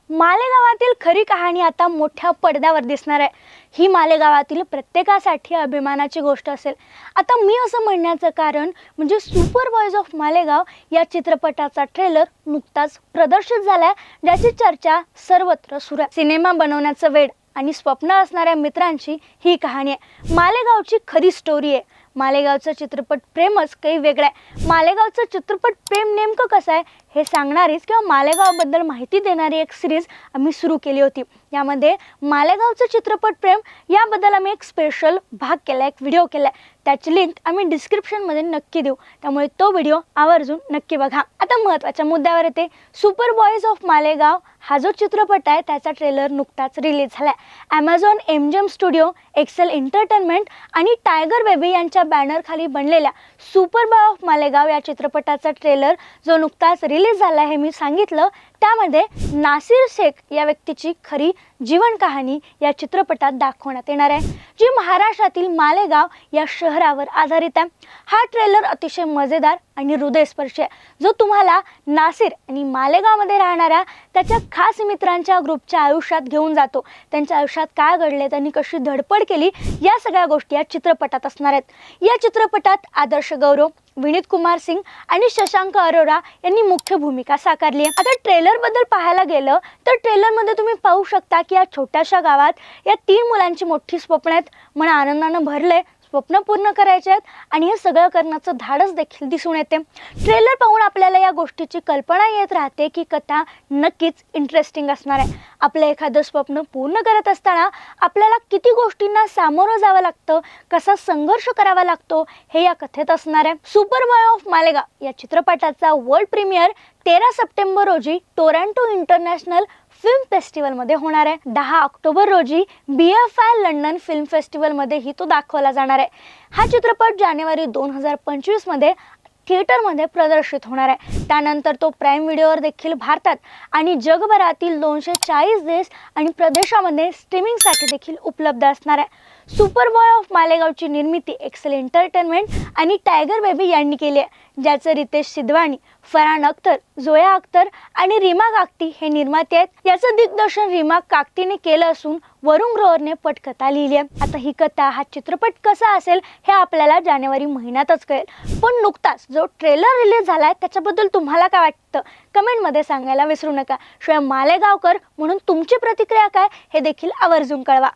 मालेगावातील खरी कहाणी आता मोठ्या पडद्यावर दिसणार आहे। ही मालेगावातील प्रत्येकासाठी अभिमानाची गोष्ट असेल। आता मी असं म्हणण्याचं कारण म्हणजे सुपर बॉयज ऑफ मालेगाव या चित्रपटाचा ट्रेलर नुकताच प्रदर्शित झालाय, ज्याची चर्चा सर्वत्र सुरू आहे। सिनेमा बनवण्याचं वेड आणि स्वप्न असणाऱ्या मित्रांची ही कहाणी आहे। मालेगावची खरी स्टोरी आहे। मालेगावचं चित्रपट प्रेमच काही वेगळं आहे। मालेगावचं चित्रपट प्रेम नेमकं कसं आहे हे सांगणारीच किंवा मालेगावबद्दल माहिती देणारी एक सिरीज आम्ही सुरू केली होती। यामध्ये मालेगावचं चित्रपट प्रेम याबद्दल आम्ही एक स्पेशल भाग केला, एक व्हिडिओ केला। त्याची लिंक आम्ही डिस्क्रिप्शनमध्ये नक्की देऊ, त्यामुळे तो व्हिडिओ आवर्जून नक्की बघा। आता महत्त्वाच्या मुद्द्यावर येते। सुपर बॉयज ऑफ मालेगाव हा जो चित्रपट आहे त्याचा ट्रेलर नुकताच रिलीज झालाय। Amazon MGM studio, Excel Entertainment आणि टायगर बेबी यांच्या बॅनर खाली बनलेल्या सुपर बॉय ऑफ मालेगाव या चित्रपटाचा ट्रेलर जो नुकताच रिलीज झाला हे मी सांगितलं, त्यामध्ये नासिर शेख या व्यक्तीची खरी जीवन कहाणी या चित्रपटात दाखवण्यात येणार आहे, जी महाराष्ट्रातील मालेगाव या शहरावर आधारित आहे। हा ट्रेलर अतिशय मजेदार आणि हृदयस्पर्शी आहे, जो तुम्हाला नासिर आणि मालेगावमध्ये राहणाऱ्या त्याच्या खास मित्रांच्या ग्रुपच्या आयुष्यात घेऊन जातो। त्यांच्या आयुष्यात काय घडले, त्यांनी कशी धडपड केली, या सगळ्या गोष्टी या चित्रपटात असणार आहेत। या चित्रपटात आदर्श गौरव, विनीत कुमार सिंग आणि शशांक अरोरा यांनी मुख्य भूमिका साकारली आहे। आता ट्रेलर बद्दल पाहायला गेलं तर ट्रेलर मध्ये तुम्ही पाहू शकता की या छोट्याशा गावात या 3 मुलांची मोठी स्वप्न आहेत। मन आनंदाने भरले, स्वप्न पूर्ण करायचे आहेत आणि हे सगळं करण्याचं धाडस देखील दिसून येते। ट्रेलर पाहून आपल्याला या गोष्टीची कल्पना येत राहते की कथा नक्कीच इंटरेस्टिंग असणार आहे। आपलं एखादं स्वप्न पूर्ण करत असताना आपल्याला किती गोष्टींना सामोरं जावं लागतं, कसा संघर्ष करावा लागतो हे या कथेत असणार आहे। सुपर बॉय ऑफ मालेगाव या चित्रपटाचा वर्ल्ड प्रीमियर 13 सप्टेंबर रोजी टोरंटो इंटरनॅशनल फिल्म फेस्टिवल मध्ये होणार आहे। 10 ऑक्टोबर रोजी BFI लंडन फिल्म फेस्टिवल मध्ये ही तो दाखवला जाणार आहे। हा चित्रपट जानेवारी 2025 मध्ये थिएटरमध्ये प्रदर्शित होणार आहे। त्यानंतर तो प्राइम व्हिडिओवर देखील भारतात आणि जगभरातील 240 देश आणि प्रदेशामध्ये स्ट्रीमिंगसाठी देखील उपलब्ध असणार आहे। सुपर बॉय ऑफ मालेगावची निर्मिती एक्सेल एंटरटेनमेंट आणि टायगर बेबी यांनी केली आहे, ज्याचे रितेश सिद्धवानी, फरहान अख्तर, जोया अख्तर आणि रीमा काकती हे निर्माते आहेत। याचं दिग्दर्शन रीमा काकतीने केलं असून वरुण ग्रोवरने पटकथा लिहिली आहे। आता ही कथा, हा चित्रपट कसा असेल हे आपल्याला जानेवारी महिन्यातच कळेल, पण नुकताच जो ट्रेलर रिलीज झालाय त्याच्याबद्दल तुम्हाला काय वाटतं कमेंटमध्ये सांगायला विसरू नका। शिवाय मालेगावकर म्हणून तुमची प्रतिक्रिया काय हे देखील आवर्जून कळवा।